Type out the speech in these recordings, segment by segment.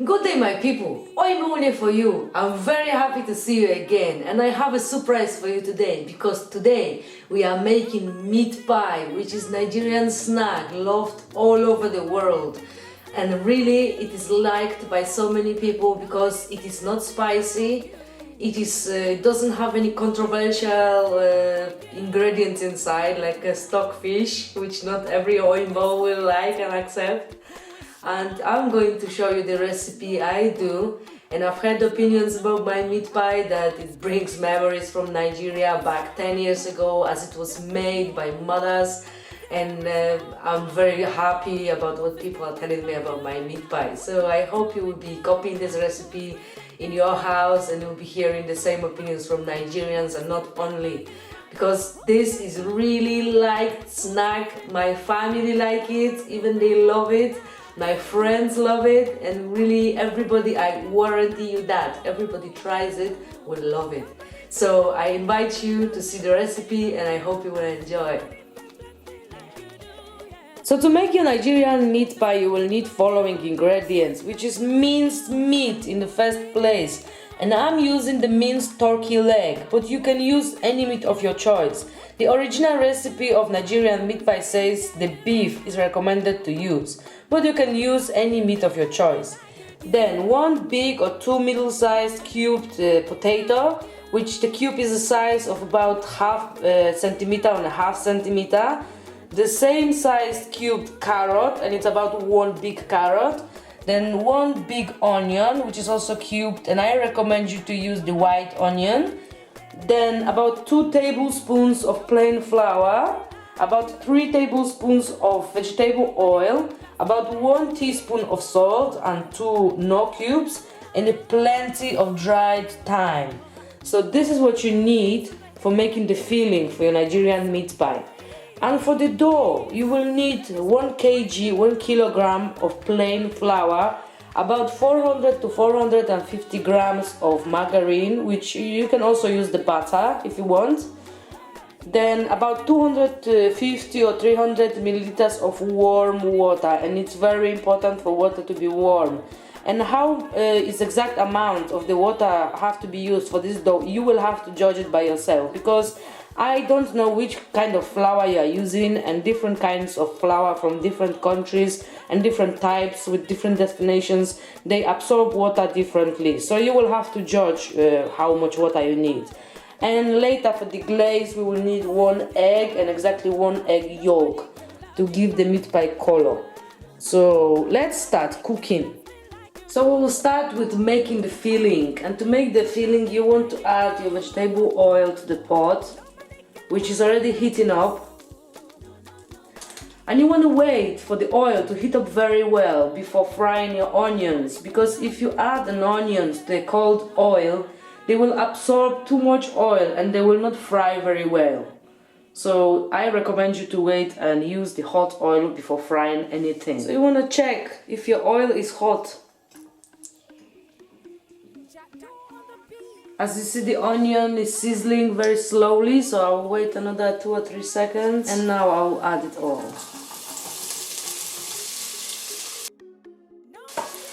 Good day, my people. Oyinbo for you. I'm very happy to see you again, and I have a surprise for you today because today we are making meat pie, which is Nigerian snack loved all over the world. And really, it is liked by so many people because it is not spicy. It doesn't have any controversial ingredients inside, like a stockfish, which not every Oyinbo will like and accept. And I'm going to show you the recipe I do, and I've heard opinions about my meat pie that it brings memories from Nigeria back 10 years ago as it was made by mothers, and I'm very happy about what people are telling me about my meat pie. So I hope you will be copying this recipe in your house and you'll be hearing the same opinions from Nigerians, and not only because this is really liked snack. My family like it, even they love it. My friends love it, and really everybody, I warranty you that everybody tries it will love it. So I invite you to see the recipe and I hope you will enjoy. So to make your Nigerian meat pie, you will need following ingredients, which is minced meat in the first place. And I'm using the minced turkey leg, but you can use any meat of your choice. The original recipe of Nigerian meat pie says the beef is recommended to use, but you can use any meat of your choice. Then 1 big or 2 middle-sized cubed potato, which the cube is the size of about half centimeter on a half centimeter. The same sized cubed carrot, and it's about 1 big carrot. Then 1 big onion, which is also cubed, and I recommend you to use the white onion. Then about 2 tablespoons of plain flour, about 3 tablespoons of vegetable oil, about 1 teaspoon of salt and 2 knorr cubes, and plenty of dried thyme. So this is what you need for making the filling for your Nigerian meat pie. And for the dough, you will need 1 kg, 1 kilogram of plain flour, about 400 to 450 grams of margarine, which you can also use the butter if you want. Then about 250 or 300 milliliters of warm water, and it's very important for water to be warm. And how its exact amount of the water have to be used for this dough, you will have to judge it by yourself, because I don't know which kind of flour you are using, and different kinds of flour from different countries and different types with different destinations, they absorb water differently. So you will have to judge how much water you need. And later for the glaze, we will need 1 egg and exactly 1 egg yolk to give the meat pie color. So let's start cooking. So we will start with making the filling, and to make the filling you want to add your vegetable oil to the pot, which is already heating up. And you want to wait for the oil to heat up very well before frying your onions, because if you add an onion to the cold oil, they will absorb too much oil and they will not fry very well. So I recommend you to wait and use the hot oil before frying anything. So you want to check if your oil is hot. As you see, the onion is sizzling very slowly, so I'll wait another 2 or 3 seconds, and now I'll add it all.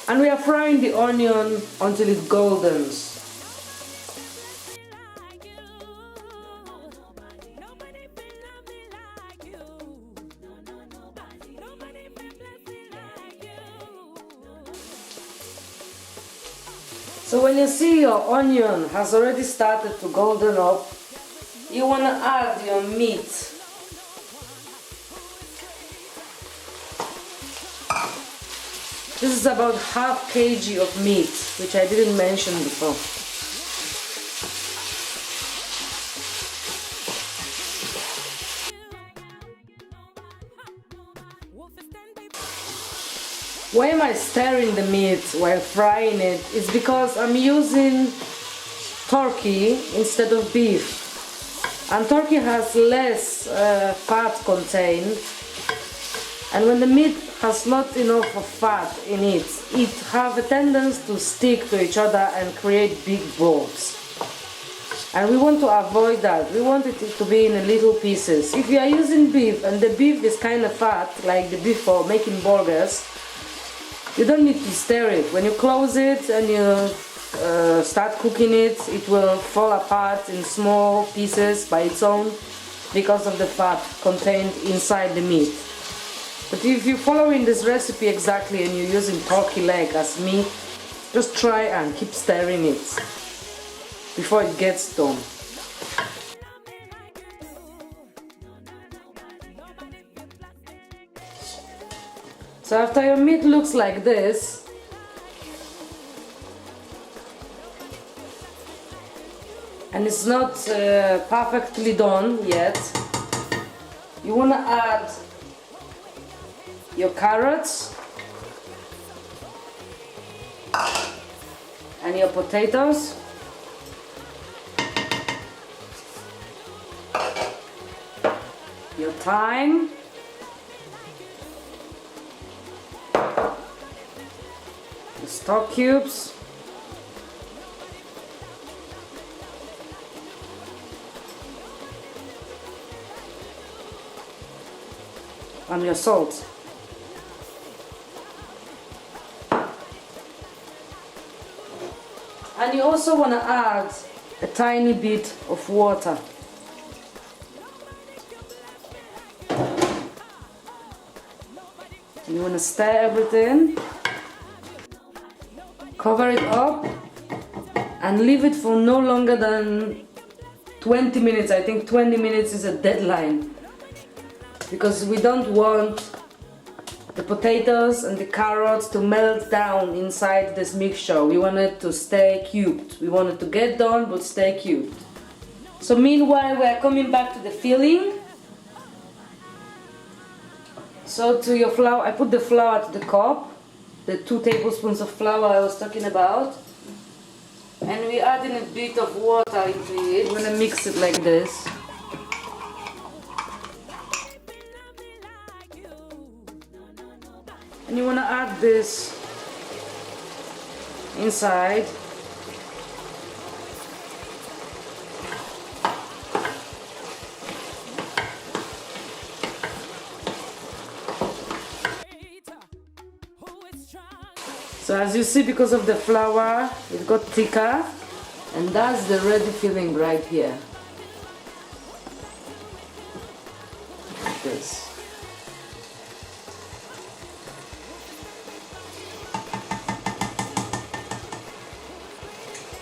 And we are frying the onion until it goldens. So when you see your onion has already started to golden up, you want to add your meat. This is about half kg of meat, which I didn't mention before. Why am I stirring the meat while frying it? It's because I'm using turkey instead of beef. And turkey has less fat contained. And when the meat has not enough of fat in it, it have a tendency to stick to each other and create big balls. And we want to avoid that. We want it to be in little pieces. If you are using beef and the beef is kind of fat, like the beef for making burgers, you don't need to stir it. When you close it and you start cooking it, it will fall apart in small pieces by its own because of the fat contained inside the meat. But if you're following this recipe exactly and you're using turkey leg as meat, just try and keep stirring it before it gets done. So after your meat looks like this, and it's not perfectly done yet, you want to add your carrots and your potatoes, your thyme, the stock cubes, and your salt. And you also want to add a tiny bit of water. You want to stir everything, cover it up, and leave it for no longer than 20 minutes. I think 20 minutes is a deadline, because we don't want the potatoes and the carrots to melt down inside this mixture. We want it to stay cubed. We want it to get done but stay cubed. So meanwhile we are coming back to the filling. So to your flour, I put the flour to the cup, the 2 tablespoons of flour I was talking about, and we're adding a bit of water into it. We're gonna mix it like this. And you want to add this inside. So as you see, because of the flour, it got thicker, and that's the ready filling right here. Like this.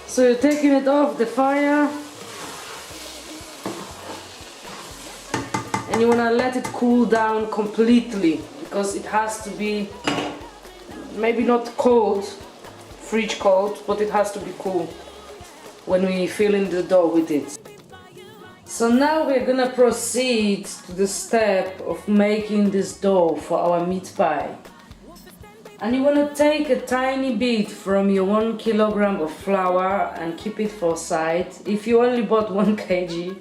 So you're taking it off the fire and you want to let it cool down completely, because it has to be maybe not cold, fridge cold, but it has to be cool when we fill in the dough with it. So now we're gonna proceed to the step of making this dough for our meat pie. And you want to take a tiny bit from your 1 kilogram of flour and keep it for side. If you only bought 1 kg,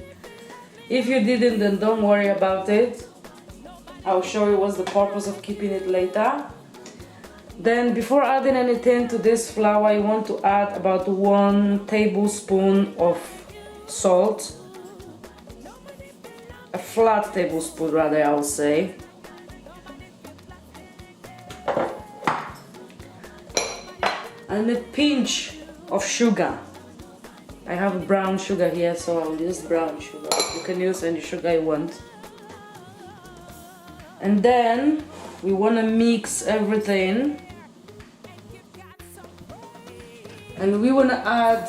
if you didn't, then don't worry about it. I'll show you what's the purpose of keeping it later. Then before adding anything to this flour, you want to add about 1 tablespoon of salt. A flat tablespoon rather, I would say. And a pinch of sugar. I have brown sugar here, so I'll use brown sugar. You can use any sugar you want. And then we want to mix everything. And we want to add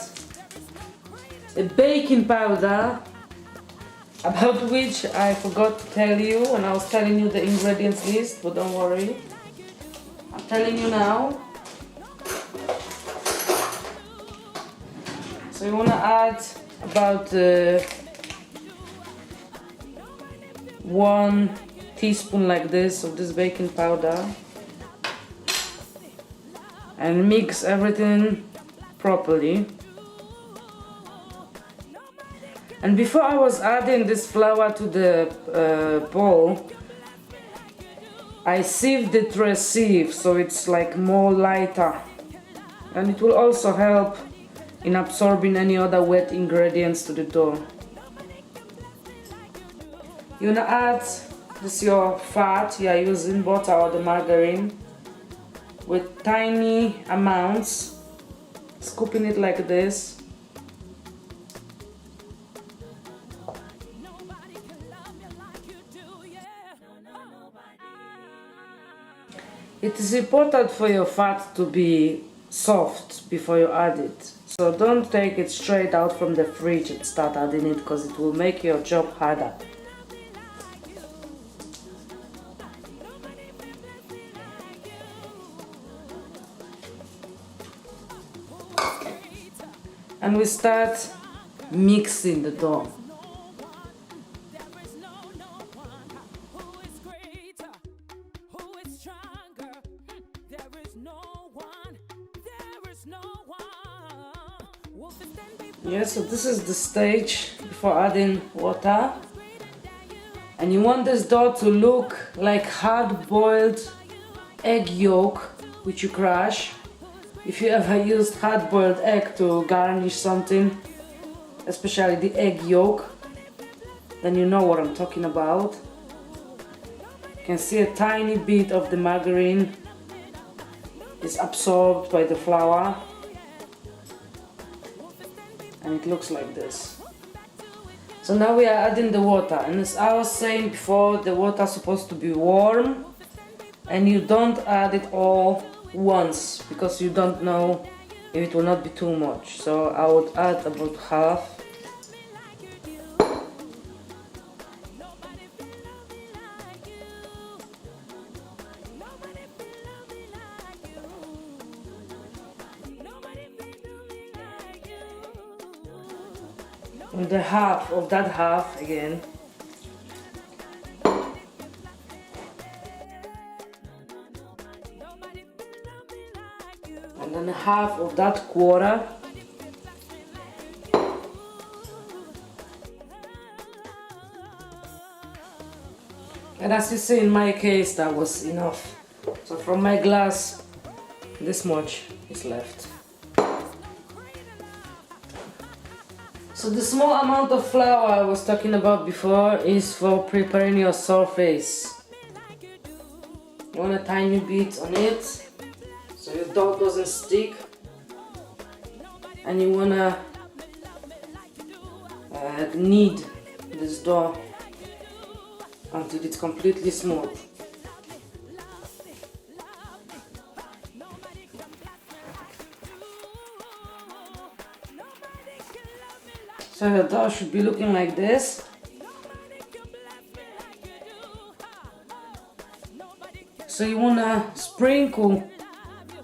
a baking powder, about which I forgot to tell you when I was telling you the ingredients list, but don't worry. I'm telling you now. So you want to add about 1 teaspoon like this of this baking powder, and mix everything properly. And before I was adding this flour to the bowl, I sieved it through a sieve so it's like more lighter, and it will also help in absorbing any other wet ingredients to the dough. You wanna add this your fat, you are using butter or the margarine with tiny amounts, scooping it like this. It is important for your fat to be soft before you add it. So don't take it straight out from the fridge and start adding it, because it will make your job harder. And we start mixing the dough. Yeah, so this is the stage before adding water. And you want this dough to look like hard-boiled egg yolk, which you crush. If you ever used hard-boiled egg to garnish something, especially the egg yolk, then you know what I'm talking about. You can see a tiny bit of the margarine is absorbed by the flour, and it looks like this. So now we are adding the water, and as I was saying before, the water is supposed to be warm, and you don't add it all once because you don't know if it will not be too much. So I would add about half. And the half of that half again. And then half of that quarter. And as you see, in my case, that was enough. So from my glass, this much is left. So the small amount of flour I was talking about before is for preparing your surface. You want a tiny bit on it, so your dough doesn't stick. And you wanna knead this dough until it's completely smooth. So your dough should be looking like this. So you wanna sprinkle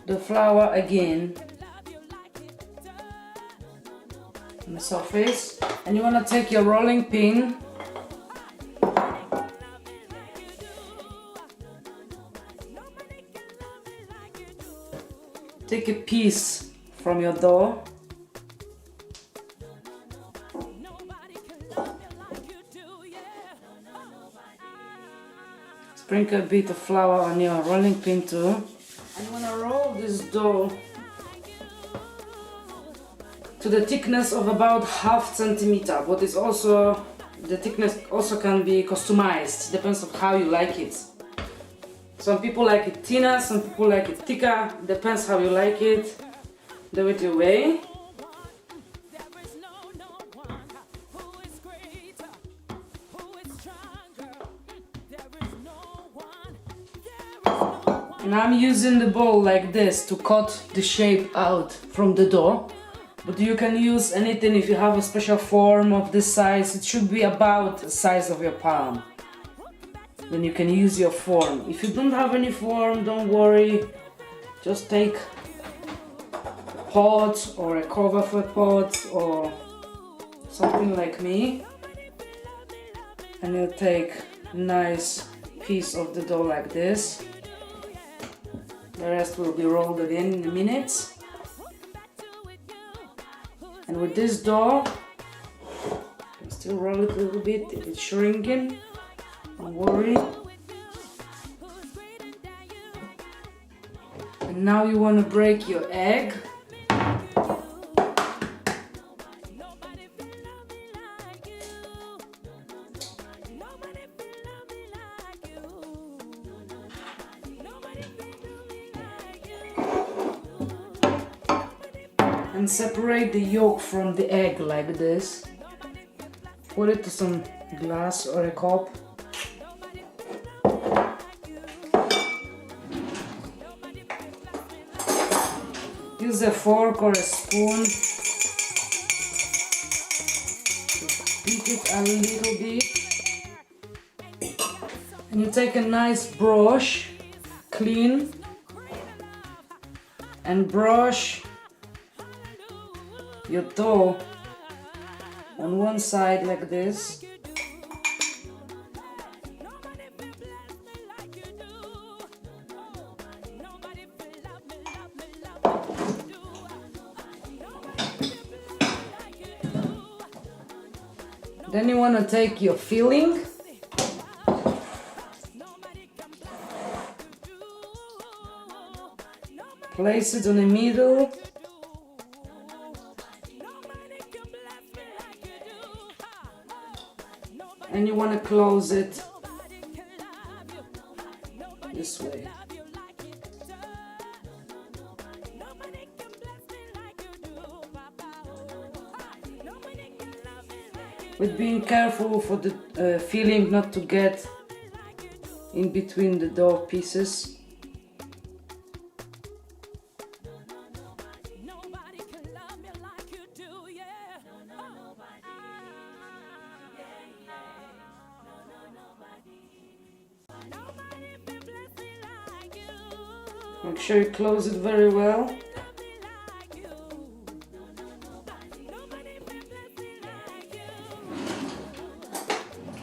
the flour again on the surface, and you wanna take your rolling pin take a piece from your dough, sprinkle a bit of flour on your rolling pin too, and you want to roll this dough to the thickness of about half centimeter, but it's also, the thickness also can be customized, depends on how you like it. Some people like it thinner, some people like it thicker, depends how you like it. Do it your way. And I'm using the bowl like this to cut the shape out from the dough. But you can use anything. If you have a special form of this size, it should be about the size of your palm. Then you can use your form. If you don't have any form, don't worry. Just take a pot or a cover for a pot or something like me. And you'll take a nice piece of the dough like this. The rest will be rolled again in a minute. And with this dough, you can still roll it a little bit if it's shrinking. Don't worry. And now you want to break your egg. and separate the yolk from the egg like this. Put it to some glass or a cup. Use a fork or a spoon to beat it a little bit. And you take a nice brush, clean, and brush your dough on one side like this. Then you want to take your filling, place it in the middle, and you want to close it this way. With being careful for the filling not to get in between the dough pieces. Make sure you close it very well.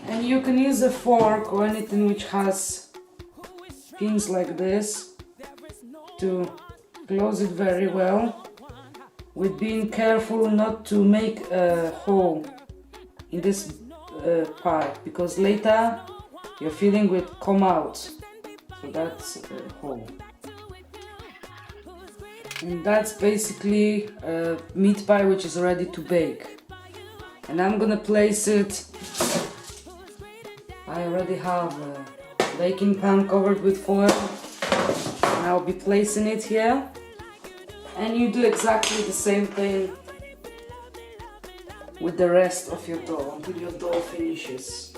And you can use a fork or anything which has pins like this to close it very well, with being careful not to make a hole in this part, because later your filling will come out. So that's a hole. And that's basically a meat pie which is ready to bake. And I'm gonna place it. I already have a baking pan covered with foil, and I'll be placing it here. And you do exactly the same thing with the rest of your dough until your dough finishes.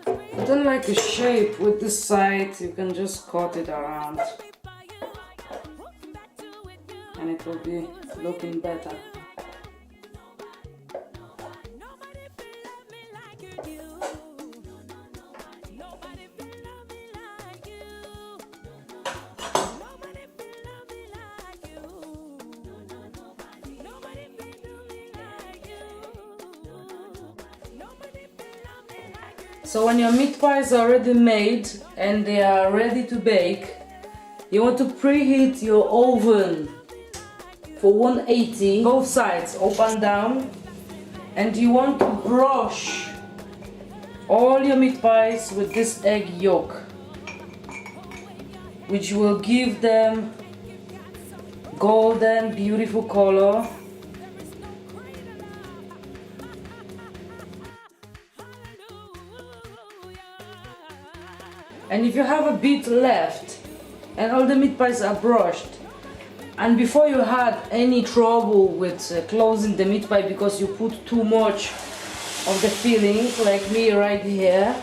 I don't like a shape with this side, you can just cut it around and it will be looking better. So when your meat pies are already made and they are ready to bake, you want to preheat your oven for 180, both sides up and down, and you want to brush all your meat pies with this egg yolk, which will give them golden, beautiful color. And if you have a bit left and all the meat pies are brushed, and before you had any trouble with closing the meat pie because you put too much of the filling, like me right here,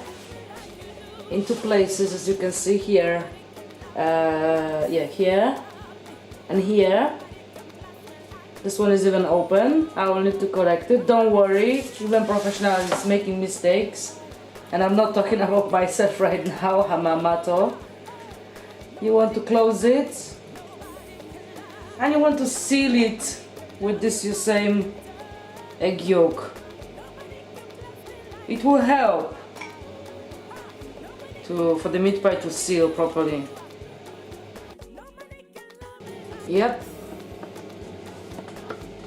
into places, as you can see here, here and here. This one is even open. I will need to correct it. Don't worry, even professional is making mistakes. And I'm not talking about myself right now, I'm amateur. You want to close it, and you want to seal it with this same egg yolk. It will help for the meat pie to seal properly. Yep.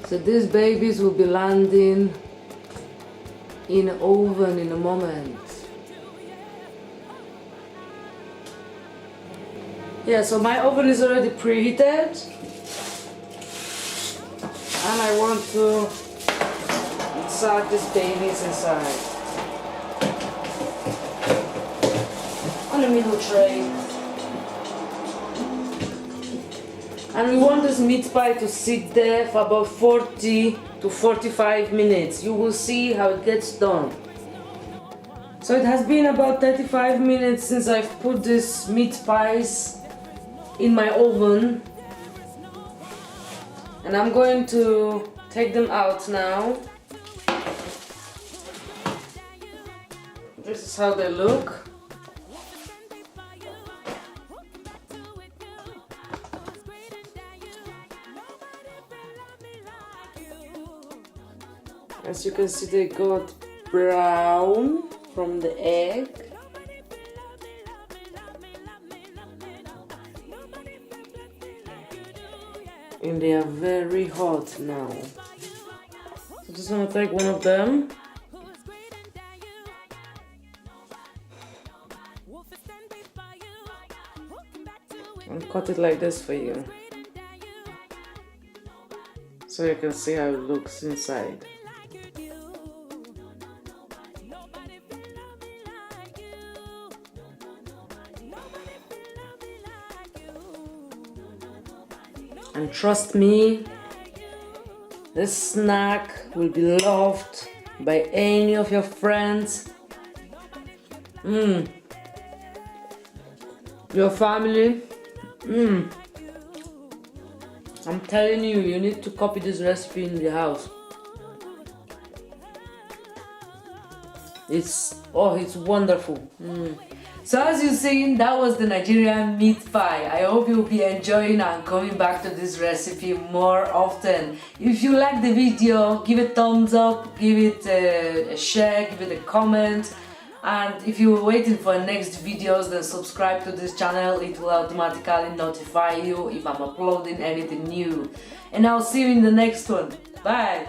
So these babies will be landing in the oven in a moment. Yeah, so my oven is already preheated, and I want to insert these babies inside. on a middle tray. And we want this meat pie to sit there for about 40 to 45 minutes. You will see how it gets done. So it has been about 35 minutes since I've put these meat pies in my oven. And I'm going to take them out now. This is how they look. As you can see, they got brown from the egg. And they are very hot now. So just want to take one of them. And cut it like this for you. So you can see how it looks inside. And trust me, this snack will be loved by any of your friends, your family. I'm telling you, you need to copy this recipe in the house. It's wonderful. So as you've seen, that was the Nigerian meat pie. I hope you'll be enjoying and coming back to this recipe more often. If you like the video, give it a thumbs up, give it a share, give it a comment. And if you were waiting for next videos, then subscribe to this channel. It will automatically notify you if I'm uploading anything new. And I'll see you in the next one. Bye!